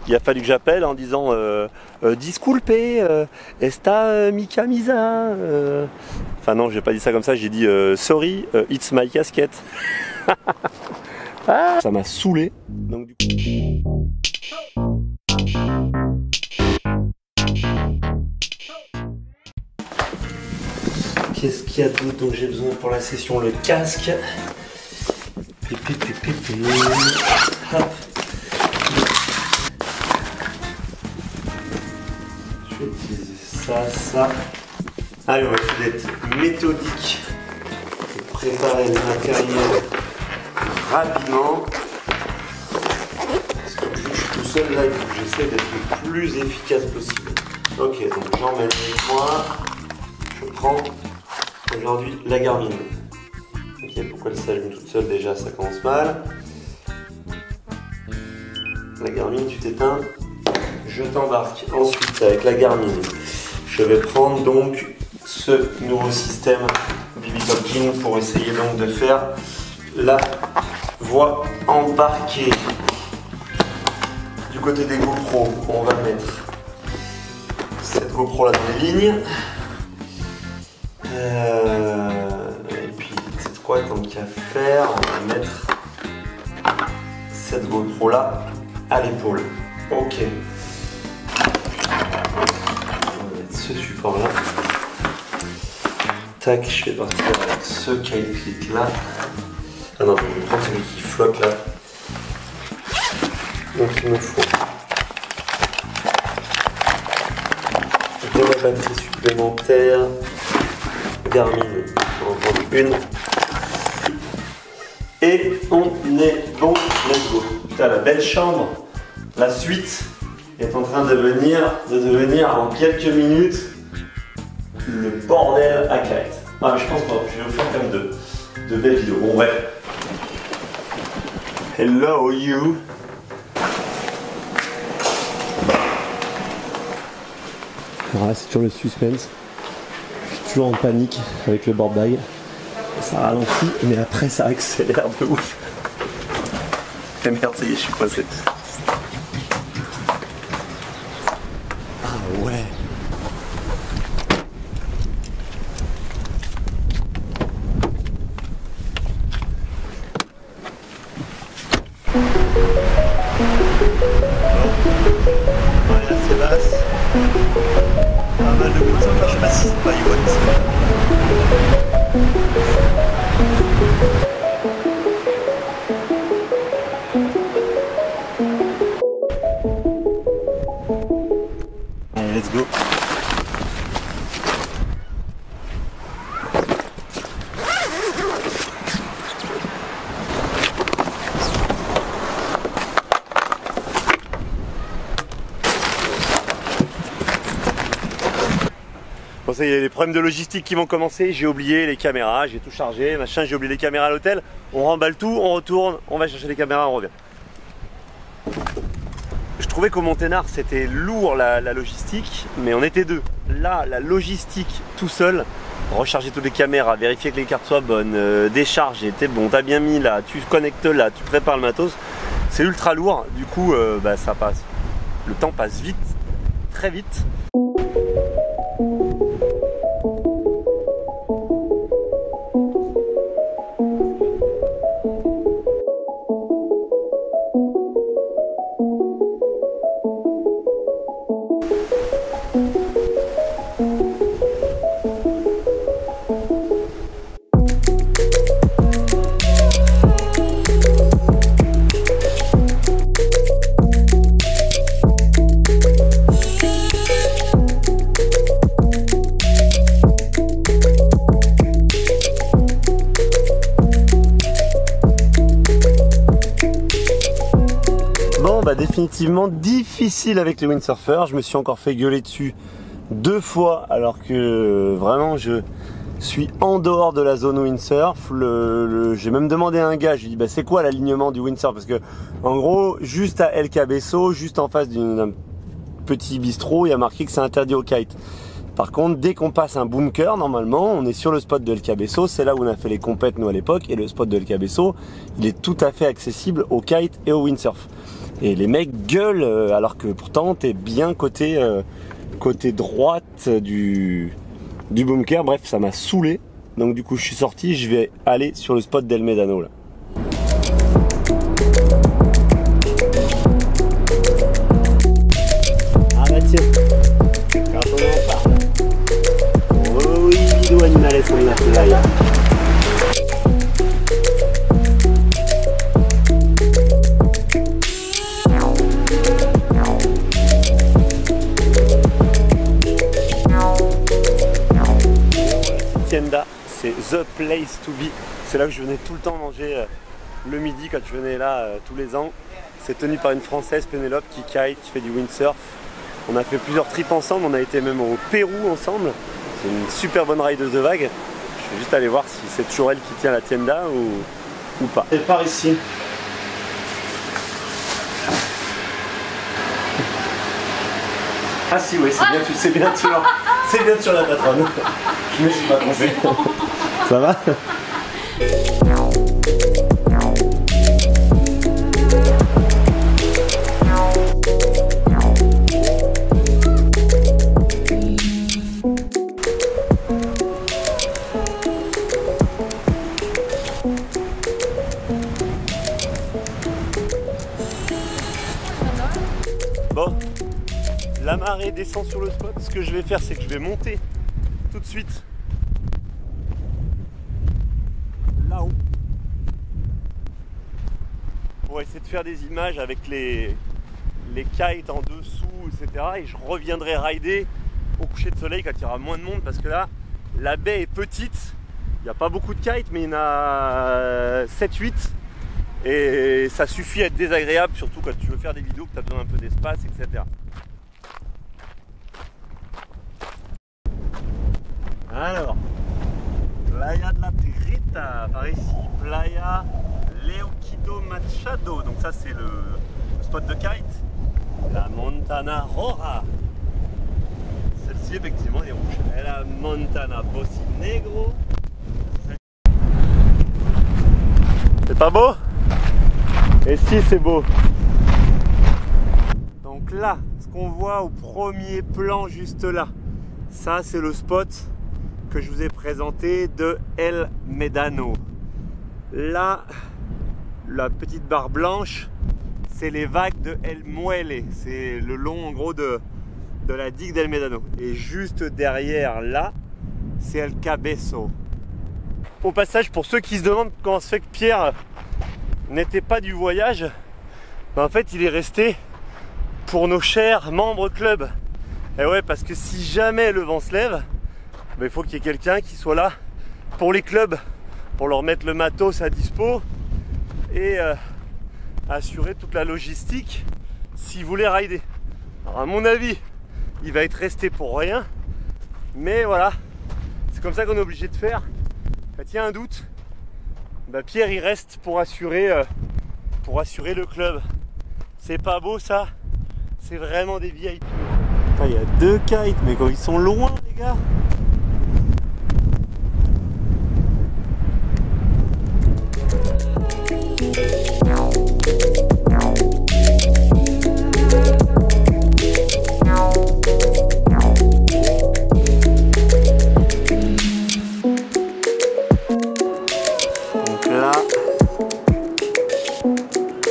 il a fallu que j'appelle en disant disculpe, esta mi camisa. Enfin non, j'ai pas dit ça comme ça, j'ai dit sorry, it's my casquette. Ah, ça m'a saoulé. Donc, du coup... Qu'est-ce qu'il y a d'autre dont j'ai besoin pour la session? Le casque. Hop. Je vais utiliser ça. Allez, on va essayer d'être méthodique pour préparer le matériel rapidement. Parce que je suis tout seul là, il faut que j'essaie d'être le plus efficace possible. Ok, donc j'emmène avec moi. Je prends aujourd'hui la Garmin. Ok, pourquoi elle s'allume toute seule déjà, ça commence mal. La Garmin, tu t'éteins, je t'embarque. Ensuite, avec la Garmin, je vais prendre donc ce nouveau système BB Talking pour essayer donc de faire la voix embarquée. Du côté des GoPro, on va mettre cette GoPro là dans les lignes. Et puis, c'est quoi tant qu'il y a à faire, on va mettre cette GoPro là à l'épaule. Ok. On va mettre ce support là. Tac, je vais partir avec ce kite click là. Ah non, je vais prendre celui qui flotte là. Donc il me faut de la batterie supplémentaire. Garmin, on va en prendre une. Et on est bon, let's go. Putain, la belle chambre, la suite est en train de devenir en quelques minutes le bordel à kite. Ah mais je pense pas, je vais vous faire quand même de belles vidéos. Bon bref. Hello you. Alors là c'est toujours le suspense. Je suis toujours en panique avec le board bag. Ça ralentit mais après ça accélère de ouf. Et merde, ça y est, je suis coincé. Ah ouais. Ouais, là c'est basse. Pas mal de coups, enfin, je sais pas si c'est pas Iwan. Allez, let's go. Bon, ça y est, les problèmes de logistique qui vont commencer. J'ai oublié les caméras, j'ai tout chargé, machin, j'ai oublié les caméras à l'hôtel. On remballe tout, on retourne, on va chercher les caméras, on revient. Je trouvais qu'au Monténard c'était lourd la logistique, mais on était deux. Là, la logistique tout seul, recharger toutes les caméras, vérifier que les cartes soient bonnes, décharger, t'es bon, t'as bien mis là, tu connectes là, tu prépares le matos, c'est ultra lourd, du coup bah, ça passe. Le temps passe vite, très vite. Définitivement difficile avec les windsurfers. Je me suis encore fait gueuler dessus 2 fois alors que vraiment je suis en dehors de la zone windsurf. J'ai même demandé à un gars, je lui ai dit bah, c'est quoi l'alignement du windsurf, parce que en gros juste à El Cabeço, juste en face d'un petit bistrot, il y a marqué que c'est interdit au kite. Par contre, dès qu'on passe un bunker, normalement, on est sur le spot de El Cabeço. C'est là où on a fait les compètes, nous, à l'époque. Et le spot de El Cabeço, il est tout à fait accessible au kite et au windsurf. Et les mecs gueulent, alors que pourtant, t'es bien côté droite du bunker. Bref, ça m'a saoulé. Donc du coup, je suis sorti. Je vais aller sur le spot d'El Médano, là. Ah bah tiens, quand on en parle. Oh oui, vidéo animales en la playa. Tienda, c'est the place to be. C'est là que je venais tout le temps manger le midi quand je venais là tous les ans. C'est tenu par une Française, Pénélope, qui kite, qui fait du windsurf. On a fait plusieurs trips ensemble, on a été même au Pérou ensemble. C'est une super bonne rideuse de vagues. Je vais juste aller voir si c'est toujours elle qui tient la tienda ou pas. Et par ici. Ah si, oui, c'est bien sur la patronne. Je me suis pas trompé. Ça va? Bon, la marée descend sur le spot. Ce que je vais faire, c'est que je vais monter tout de suite là-haut pour essayer de faire des images avec les kites en dessous, etc. Et je reviendrai rider au coucher de soleil quand il y aura moins de monde, parce que là, la baie est petite. Il n'y a pas beaucoup de kites, mais il y en a 7-8. Et ça suffit à être désagréable, surtout quand tu veux faire des vidéos, que tu as besoin d'un peu d'espace, etc. Alors, Playa de la Tirita, par ici, Playa Leoquido Machado, donc ça c'est le spot de kite. La Montana Roja, celle-ci effectivement est rouge. Et la Montana Bossi Negro. C'est pas beau? Et si, c'est beau. Donc là, ce qu'on voit au premier plan juste là, ça c'est le spot que je vous ai présenté de El Médano. Là, la petite barre blanche, c'est les vagues de El Muelle. C'est le long en gros de la digue d'El Médano. Et juste derrière là, c'est El Cabeço. Au passage, pour ceux qui se demandent comment se fait que Pierre n'était pas du voyage, ben en fait il est resté pour nos chers membres club. Et ouais, parce que si jamais le vent se lève, ben il faut qu'il y ait quelqu'un qui soit là pour les clubs, pour leur mettre le matos à dispo et assurer toute la logistique s'ils voulaient rider. Alors à mon avis, il va être resté pour rien, mais voilà, c'est comme ça qu'on est obligé de faire. Quand il y a un doute, bah Pierre il reste pour assurer le club. C'est pas beau ça? C'est vraiment des VIP. Il y a deux kites, mais quand ils sont loin les gars.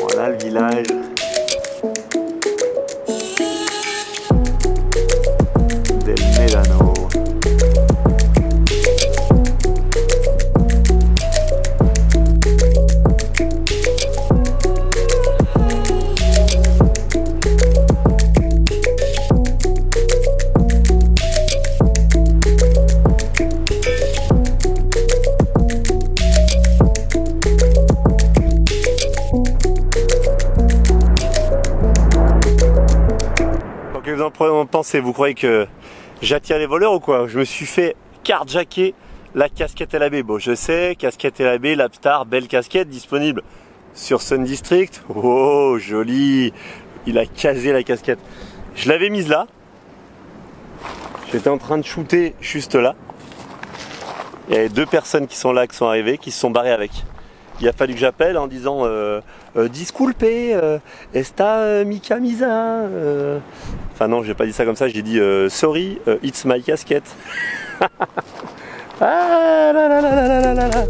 Voilà le village. Del Médano. Qu'est-ce que vous en pensez? Vous croyez que j'attire les voleurs ou quoi? Je me suis fait carjacker la casquette LAB. Bon, je sais, casquette LAB, Lapstar, belle casquette disponible sur Sun District. Oh, joli! Il a casé la casquette. Je l'avais mise là. Je J'étais en train de shooter juste là. Il y avait 2 personnes qui sont là, qui sont arrivées, qui se sont barrées avec. Il a fallu que j'appelle en disant disculpe, esta mi camisa. Enfin non, j'ai pas dit ça comme ça, j'ai dit sorry, it's my casquette. Ah là là là là là là là.